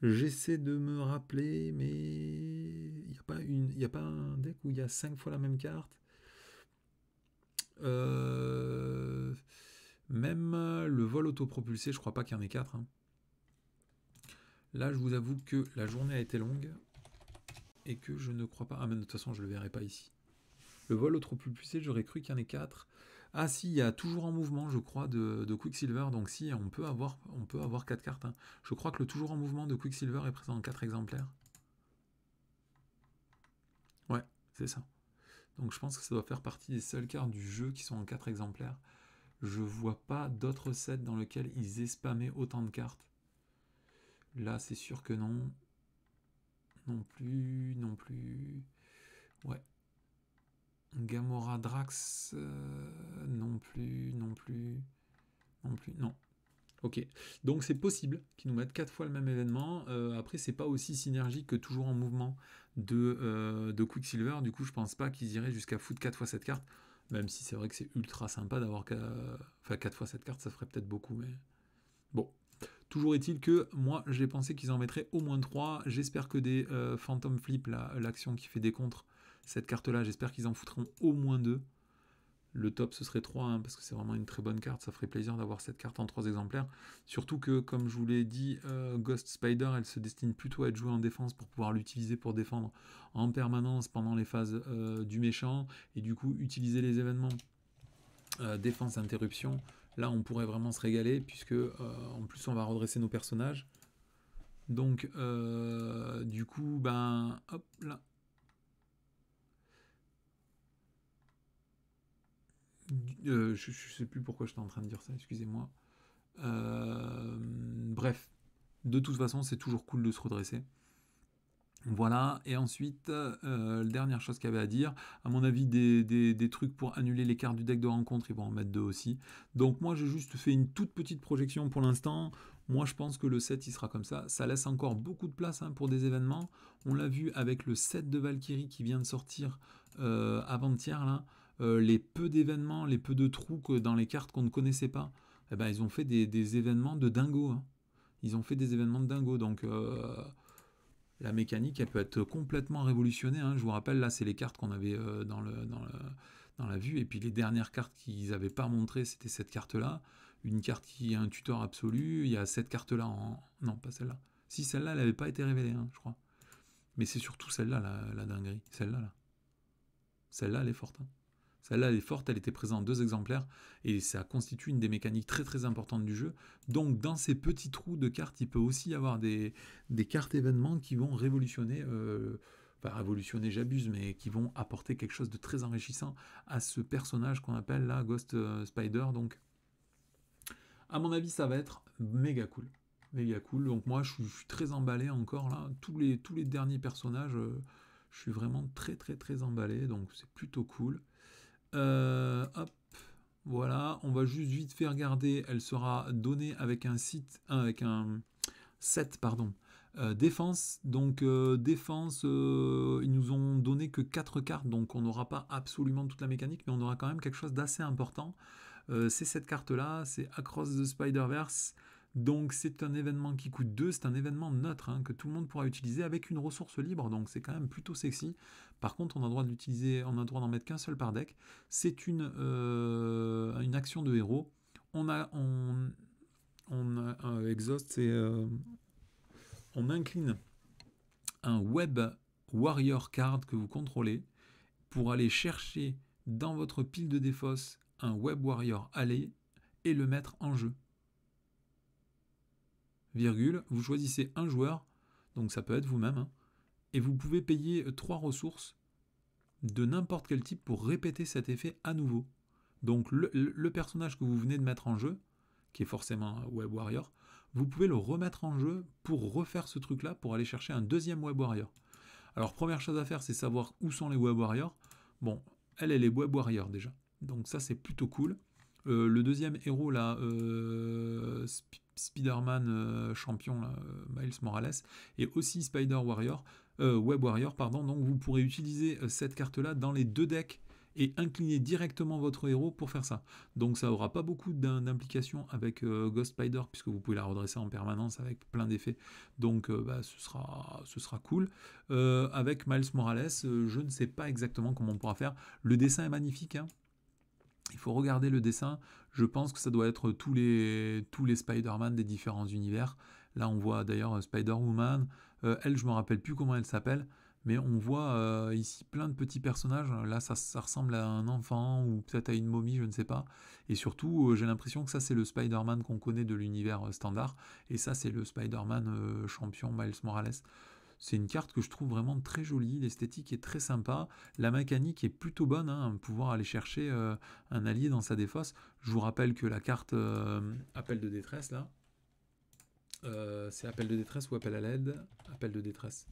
J'essaie de me rappeler, mais il n'y a pas un deck où il y a 5 fois la même carte. Même le vol autopropulsé, je crois pas qu'il y en ait 4. Hein. Là, je vous avoue que la journée a été longue et que je ne crois pas... Ah, mais de toute façon, je le verrai pas ici. Le vol autopropulsé, j'aurais cru qu'il y en ait 4. Ah si, il y a toujours en mouvement, je crois, de Quicksilver. Donc si, on peut avoir 4 cartes. Hein. Je crois que le toujours en mouvement de Quicksilver est présent en 4 exemplaires. Ouais, c'est ça. Donc je pense que ça doit faire partie des seules cartes du jeu qui sont en 4 exemplaires. Je vois pas d'autres sets dans lesquels ils aient spammé autant de cartes. Là, c'est sûr que non. Non plus, non plus. Ouais. Gamora Drax, non plus, non plus, non plus, non. Ok, donc c'est possible qu'ils nous mettent 4 fois le même événement. Après, c'est pas aussi synergique que toujours en mouvement de Quicksilver. Du coup, je pense pas qu'ils iraient jusqu'à foutre 4 fois cette carte. Même si c'est vrai que c'est ultra sympa d'avoir 4 fois cette carte, ça ferait peut-être beaucoup, mais bon. Toujours est-il que moi, j'ai pensé qu'ils en mettraient au moins 3. J'espère que des Phantom Flip, l'action qui fait des contres, cette carte-là, j'espère qu'ils en foutront au moins 2. Le top, ce serait 3, hein, parce que c'est vraiment une très bonne carte. Ça ferait plaisir d'avoir cette carte en 3 exemplaires. Surtout que, comme je vous l'ai dit, Ghost Spider, elle se destine plutôt à être jouée en défense pour pouvoir l'utiliser pour défendre en permanence pendant les phases du méchant. Et du coup, utiliser les événements défense, interruption. Là, on pourrait vraiment se régaler, puisque en plus, on va redresser nos personnages. Donc, du coup, hop là. Je sais plus pourquoi j'étais en train de dire ça, excusez-moi. Bref, de toute façon, c'est toujours cool de se redresser. Voilà, et ensuite, dernière chose qu'il y avait à dire, à mon avis, des trucs pour annuler les cartes du deck de rencontre, ils vont en mettre 2 aussi. Donc moi, j'ai juste fait une toute petite projection pour l'instant. Moi, je pense que le set, il sera comme ça. Ça laisse encore beaucoup de place pour des événements. On l'a vu avec le set de Valkyrie qui vient de sortir avant-hier, là. Les peu d'événements, les peu de trous dans les cartes qu'on ne connaissait pas, eh ben, ils ont fait des événements de dingo. Hein. Ils ont fait des événements de dingo, donc... la mécanique, elle peut être complètement révolutionnée. Hein. Je vous rappelle, là, c'est les cartes qu'on avait dans la vue. Et puis les dernières cartes qu'ils n'avaient pas montrées, c'était cette carte-là. Une carte qui est un tuteur absolu. Il y a cette carte-là en... Non, pas celle-là. Si, celle-là, elle n'avait pas été révélée, hein, je crois. Mais c'est surtout celle-là, la dinguerie. Celle-là, là. Celle-là, elle est forte. Hein. Celle-là, elle est forte, elle était présente en 2 exemplaires, et ça constitue une des mécaniques très très importantes du jeu. Donc dans ces petits trous de cartes, il peut aussi y avoir des cartes événements qui vont révolutionner, enfin révolutionner j'abuse, mais qui vont apporter quelque chose de très enrichissant à ce personnage qu'on appelle là Ghost Spider. Donc à mon avis, ça va être méga cool. Méga cool. Donc moi, je suis très emballé encore là. Tous les derniers personnages, je suis vraiment très très très emballé, donc c'est plutôt cool. Hop, voilà, on va juste vite faire regarder, elle sera donnée avec un set, pardon, défense, donc défense, ils nous ont donné que 4 cartes, donc on n'aura pas absolument toute la mécanique, mais on aura quand même quelque chose d'assez important, c'est cette carte là, c'est Across the Spider-Verse, Donc c'est un événement qui coûte 2, c'est un événement neutre hein, que tout le monde pourra utiliser avec une ressource libre, donc c'est quand même plutôt sexy. Par contre, on a le droit de l'utiliser, on a le droit d'en mettre qu'un seul par deck. C'est une action de héros. On exhaust, c'est on incline un Web Warrior card que vous contrôlez pour aller chercher dans votre pile de défausse un Web Warrior allié et le mettre en jeu. Virgule, vous choisissez un joueur, donc ça peut être vous-même, hein, et vous pouvez payer 3 ressources de n'importe quel type pour répéter cet effet à nouveau. Donc le personnage que vous venez de mettre en jeu, qui est forcément un Web Warrior, vous pouvez le remettre en jeu pour refaire ce truc-là, pour aller chercher un deuxième Web Warrior. Alors première chose à faire, c'est savoir où sont les Web Warriors. Bon, elle est Web Warrior déjà, donc ça c'est plutôt cool. Le deuxième héros là, Spider-Man champion là, Miles Morales, et aussi Spider Warrior, Web Warrior pardon. Donc vous pourrez utiliser cette carte là dans les deux decks et incliner directement votre héros pour faire ça. Donc ça aura pas beaucoup d'implications avec Ghost Spider puisque vous pouvez la redresser en permanence avec plein d'effets. Donc ce sera cool. Avec Miles Morales, je ne sais pas exactement comment on pourra faire. Le dessin est magnifique, hein. Il faut regarder le dessin. Je pense que ça doit être tous les Spider-Man des différents univers. Là, on voit d'ailleurs Spider-Woman. Elle, je ne me rappelle plus comment elle s'appelle. Mais on voit ici plein de petits personnages. Là, ça ressemble à un enfant ou peut-être à une momie, je ne sais pas. Et surtout, j'ai l'impression que ça, c'est le Spider-Man qu'on connaît de l'univers standard. Et ça, c'est le Spider-Man champion Miles Morales. C'est une carte que je trouve vraiment très jolie, l'esthétique est très sympa, la mécanique est plutôt bonne, hein, pouvoir aller chercher un allié dans sa défausse. Je vous rappelle que la carte appel de détresse là, c'est appel de détresse ou appel à l'aide? Appel de détresse.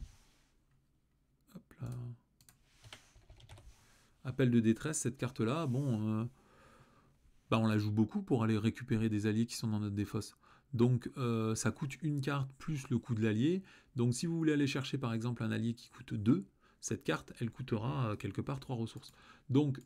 Hop là. Appel de détresse, cette carte là, bon, on la joue beaucoup pour aller récupérer des alliés qui sont dans notre défausse. Donc ça coûte une carte plus le coût de l'allié. Donc si vous voulez aller chercher par exemple un allié qui coûte 2, cette carte, elle coûtera quelque part 3 ressources. Donc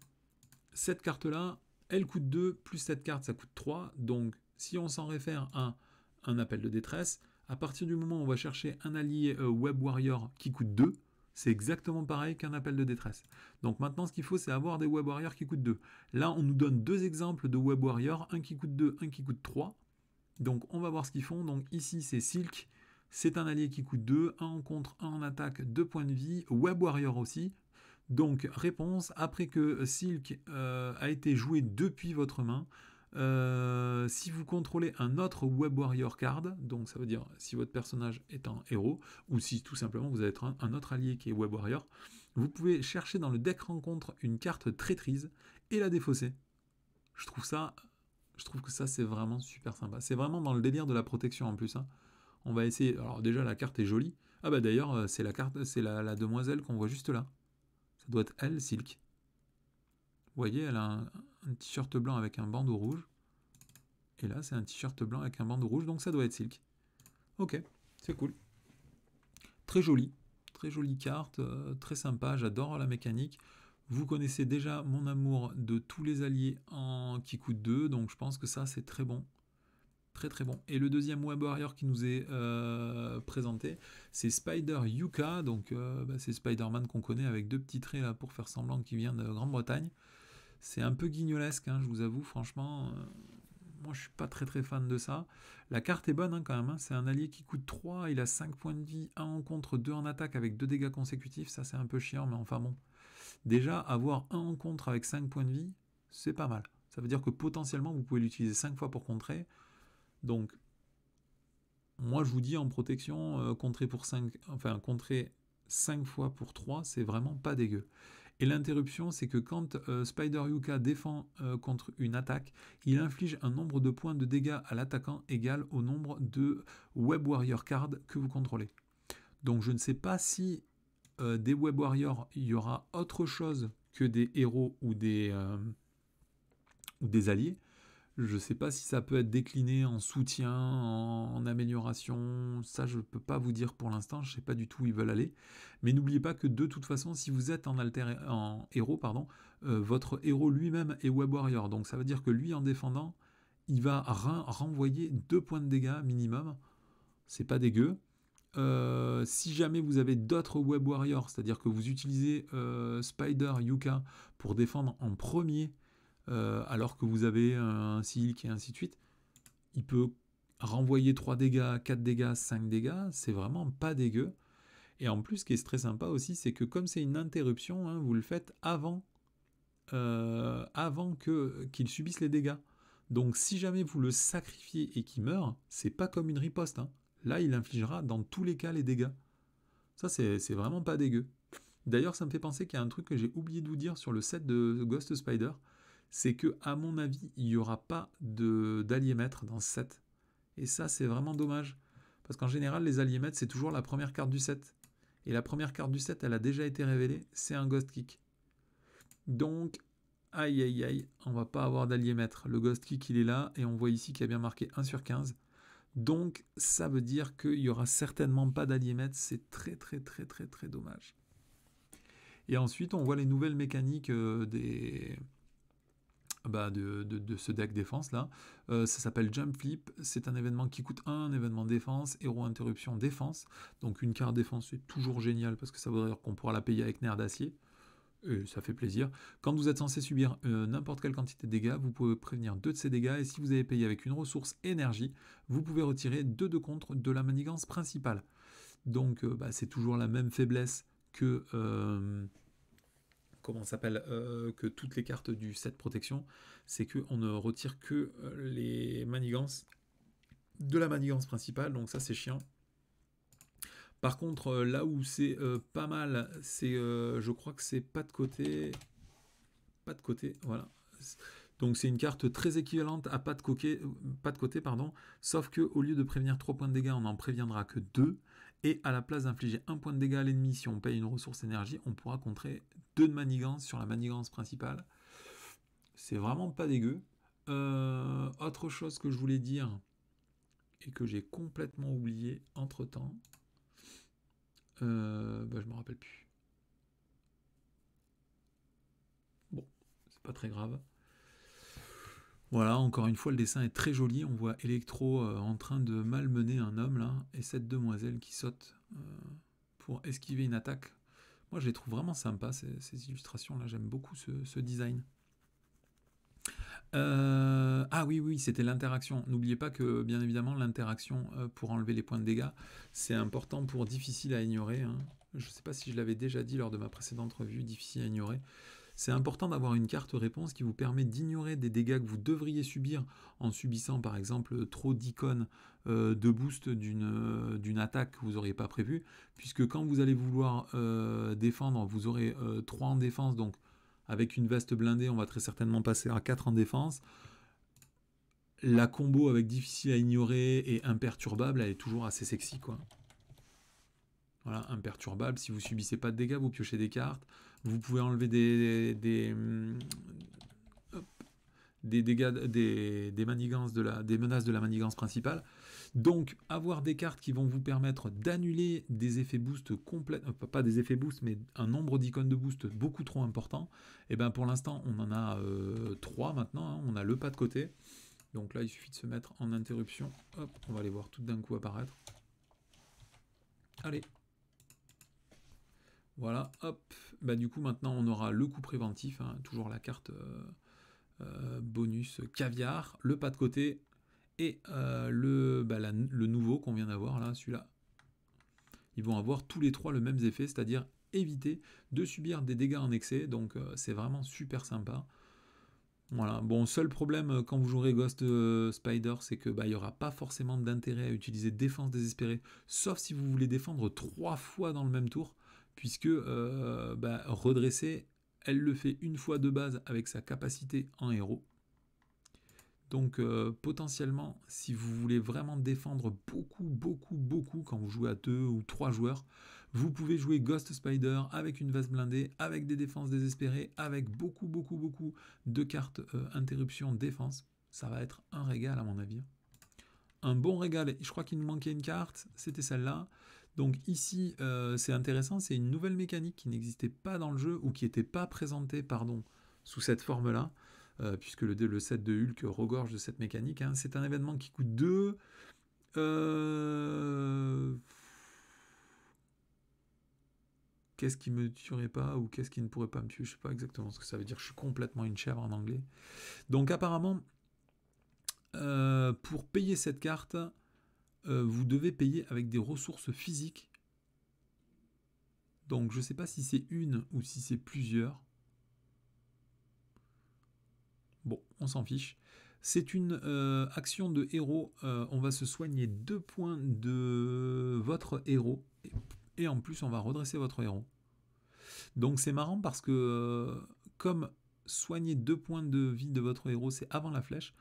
cette carte-là, elle coûte 2, plus cette carte, ça coûte 3. Donc si on s'en réfère à un appel de détresse, à partir du moment où on va chercher un allié Web Warrior qui coûte 2, c'est exactement pareil qu'un appel de détresse. Donc maintenant, ce qu'il faut, c'est avoir des Web Warriors qui coûtent 2. Là, on nous donne deux exemples de Web Warriors, un qui coûte 2, un qui coûte 3. Donc on va voir ce qu'ils font. Donc ici, c'est Silk. C'est un allié qui coûte 2, 1 en contre, 1 en attaque, 2 points de vie. Web Warrior aussi. Donc réponse, après que Silk a été joué depuis votre main, si vous contrôlez un autre Web Warrior card, donc ça veut dire si votre personnage est un héros, ou si tout simplement vous avez un autre allié qui est Web Warrior, vous pouvez chercher dans le deck rencontre une carte traîtrise et la défausser. Je trouve que ça c'est vraiment super sympa. C'est vraiment dans le délire de la protection en plus, hein. On va essayer. Alors déjà la carte est jolie. Ah bah d'ailleurs c'est la carte, c'est la demoiselle qu'on voit juste là. Ça doit être elle, Silk. Vous voyez, elle a un t-shirt blanc avec un bandeau rouge. Et là, c'est un t-shirt blanc avec un bandeau rouge, donc ça doit être Silk. Ok, c'est cool. Très jolie carte, très sympa, j'adore la mécanique. Vous connaissez déjà mon amour de tous les alliés qui coûtent 2, donc je pense que ça, c'est très bon. Très très bon. Et le deuxième Web Warrior qui nous est présenté, c'est Spider Yuka, donc c'est Spider-Man qu'on connaît avec deux petits traits là pour faire semblant qu'il vient de Grande-Bretagne. C'est un peu guignolesque, hein, je vous avoue, franchement, moi je suis pas très très fan de ça. La carte est bonne hein, quand même, hein. C'est un allié qui coûte 3, il a 5 points de vie, 1 en contre, 2 en attaque avec 2 dégâts consécutifs, ça c'est un peu chiant, mais enfin bon. Déjà, avoir 1 en contre avec 5 points de vie, c'est pas mal. Ça veut dire que potentiellement vous pouvez l'utiliser 5 fois pour contrer. Donc, moi je vous dis en protection, contrer 5 fois pour 3, c'est vraiment pas dégueu. Et l'interruption, c'est que quand Spider Yuka défend contre une attaque, il inflige un nombre de points de dégâts à l'attaquant égal au nombre de Web Warrior cards que vous contrôlez. Donc je ne sais pas si des Web Warriors, il y aura autre chose que des héros ou des alliés. Je ne sais pas si ça peut être décliné en soutien, en amélioration, ça je ne peux pas vous dire pour l'instant, je ne sais pas du tout où ils veulent aller. Mais n'oubliez pas que de toute façon, si vous êtes en héros, votre héros lui-même est Web Warrior. Donc ça veut dire que lui en défendant, il va renvoyer 2 points de dégâts minimum. C'est pas dégueu. Si jamais vous avez d'autres Web Warriors, c'est-à-dire que vous utilisez Spider, Yuka pour défendre en premier, alors que vous avez un Silk et ainsi de suite, il peut renvoyer 3 dégâts, 4 dégâts, 5 dégâts, c'est vraiment pas dégueu. Et en plus, ce qui est très sympa aussi, c'est que comme c'est une interruption, hein, vous le faites avant qu'il subisse les dégâts. Donc si jamais vous le sacrifiez et qu'il meurt, c'est pas comme une riposte. Hein. Là, il infligera dans tous les cas les dégâts. Ça, c'est vraiment pas dégueu. D'ailleurs, ça me fait penser qu'il y a un truc que j'ai oublié de vous dire sur le set de Ghost Spider, c'est que, à mon avis, il n'y aura pas d'alliémètre dans ce set. Et ça, c'est vraiment dommage. Parce qu'en général, les alliémètres, c'est toujours la première carte du set. Et la première carte du set, elle a déjà été révélée, c'est un Ghost Kick. Donc, aïe aïe aïe, on va pas avoir d'alliémètre. Le Ghost Kick, il est là, et on voit ici qu'il y a bien marqué 1 sur 15. Donc, ça veut dire qu'il n'y aura certainement pas d'alliémètre. C'est très très très très très dommage. Et ensuite, on voit les nouvelles mécaniques de ce deck défense là. Ça s'appelle Jump Flip. C'est un événement qui coûte 1 événement défense, héros interruption défense. Donc une carte défense, c'est toujours génial parce que ça veut dire qu'on pourra la payer avec nerf d'acier. Et ça fait plaisir. Quand vous êtes censé subir n'importe quelle quantité de dégâts, vous pouvez prévenir 2 de ces dégâts. Et si vous avez payé avec une ressource énergie, vous pouvez retirer 2 de contre de la manigance principale. Donc c'est toujours la même faiblesse que que toutes les cartes du set protection, c'est qu'on ne retire que les manigances de la manigance principale, donc ça c'est chiant. Par contre, là où c'est pas mal, c'est, je crois que c'est pas de côté, voilà. Donc c'est une carte très équivalente à pas de côté, pardon, sauf que au lieu de prévenir 3 points de dégâts, on n'en préviendra que 2. Et à la place d'infliger 1 point de dégâts à l'ennemi, si on paye une ressource énergie, on pourra contrer 2 de manigance sur la manigance principale. C'est vraiment pas dégueu. Autre chose que je voulais dire, et que j'ai complètement oublié entre-temps, je me rappelle plus. Bon, c'est pas très grave. Voilà, encore une fois, le dessin est très joli. On voit Electro en train de malmener un homme, là, et cette demoiselle qui saute pour esquiver une attaque. Moi, je les trouve vraiment sympas, ces illustrations-là. J'aime beaucoup ce design. Ah oui, c'était l'interaction. N'oubliez pas que, bien évidemment, l'interaction pour enlever les points de dégâts, c'est important pour difficile à ignorer. Hein. Je ne sais pas si je l'avais déjà dit lors de ma précédente revue, difficile à ignorer. C'est important d'avoir une carte réponse qui vous permet d'ignorer des dégâts que vous devriez subir en subissant par exemple trop d'icônes de boost d'une attaque que vous n'auriez pas prévu, puisque quand vous allez vouloir défendre, vous aurez 3 en défense, donc avec une veste blindée, on va très certainement passer à 4 en défense. La combo avec difficile à ignorer et imperturbable, elle est toujours assez sexy, quoi. Voilà, imperturbable, si vous subissez pas de dégâts, vous piochez des cartes. Vous pouvez enlever des dégâts, des manigances des menaces de la manigance principale. Donc, avoir des cartes qui vont vous permettre d'annuler des effets boost complets, pas des effets boost, mais un nombre d'icônes de boost beaucoup trop important. Et bien pour l'instant, on en a 3 maintenant. Hein. On a le pas de côté. Donc là, il suffit de se mettre en interruption. Hop, on va les voir tout d'un coup apparaître. Allez. Voilà, hop. Bah, du coup, maintenant, on aura le coup préventif. Hein, toujours la carte bonus caviar. Le pas de côté. Et le nouveau qu'on vient d'avoir, là, celui-là. Ils vont avoir tous les 3 le même effet, c'est-à-dire éviter de subir des dégâts en excès. Donc, c'est vraiment super sympa. Voilà. Bon, seul problème quand vous jouerez Ghost Spider, c'est que il n'y aura pas forcément d'intérêt à utiliser défense désespérée, sauf si vous voulez défendre 3 fois dans le même tour, puisque redresser, elle le fait une fois de base avec sa capacité en héros. Donc potentiellement, si vous voulez vraiment défendre beaucoup quand vous jouez à 2 ou 3 joueurs, vous pouvez jouer Ghost Spider avec une veste blindée, avec des défenses désespérées, avec beaucoup de cartes interruption défense. Ça va être un régal à mon avis. Un bon régal. Je crois qu'il nous manquait une carte, c'était celle-là. Donc ici, c'est intéressant, c'est une nouvelle mécanique qui n'existait pas dans le jeu, ou qui n'était pas présentée, sous cette forme-là. puisque le set de Hulk regorge de cette mécanique. Hein. C'est un événement qui coûte 2. Qu'est-ce qui me tuerait pas ou qu'est-ce qui ne pourrait pas me tuer? Je sais pas exactement ce que ça veut dire. Je suis complètement une chèvre en anglais. Donc apparemment, pour payer cette carte, vous devez payer avec des ressources physiques. Donc je ne sais pas si c'est une ou si c'est plusieurs. Bon, on s'en fiche. C'est une action de héros. On va se soigner 2 points de votre héros. Et en plus, on va redresser votre héros. Donc c'est marrant parce que comme soigner 2 points de vie de votre héros, c'est avant la flèche,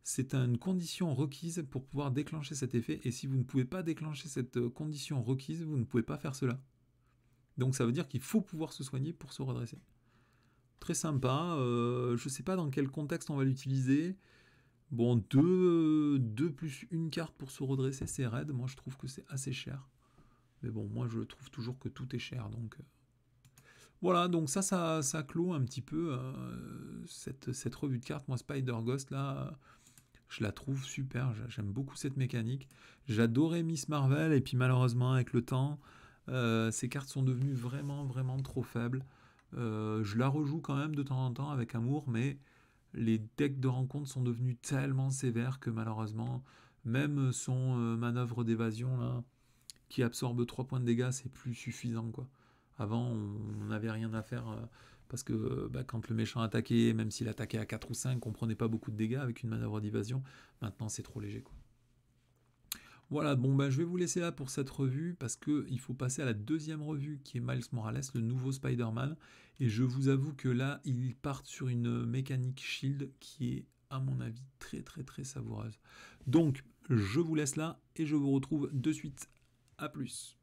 c'est une condition requise pour pouvoir déclencher cet effet. Et si vous ne pouvez pas déclencher cette condition requise, vous ne pouvez pas faire cela. Donc ça veut dire qu'il faut pouvoir se soigner pour se redresser. Très sympa. Je ne sais pas dans quel contexte on va l'utiliser. Bon, 2 plus une carte pour se redresser, c'est raide. Moi, je trouve que c'est assez cher. Mais bon, moi, je trouve toujours que tout est cher. Donc voilà, donc ça clôt un petit peu cette revue de cartes. Moi, Spider-Ghost, là, je la trouve super. J'aime beaucoup cette mécanique. J'adorais Miss Marvel. Et puis, malheureusement, avec le temps, ces cartes sont devenues vraiment, vraiment trop faibles. Je la rejoue quand même de temps en temps avec amour, mais les decks de rencontre sont devenus tellement sévères que malheureusement, même son manœuvre d'évasion là, qui absorbe 3 points de dégâts, c'est plus suffisant quoi. Avant, on n'avait rien à faire parce que quand le méchant attaquait, même s'il attaquait à 4 ou 5, on prenait pas beaucoup de dégâts avec une manœuvre d'évasion. Maintenant, c'est trop léger quoi. Voilà, bon je vais vous laisser là pour cette revue parce qu'il faut passer à la deuxième revue qui est Miles Morales, le nouveau Spider-Man. Et je vous avoue que là, ils partent sur une mécanique Shield qui est, à mon avis, très très très savoureuse. Donc, je vous laisse là et je vous retrouve de suite. A plus.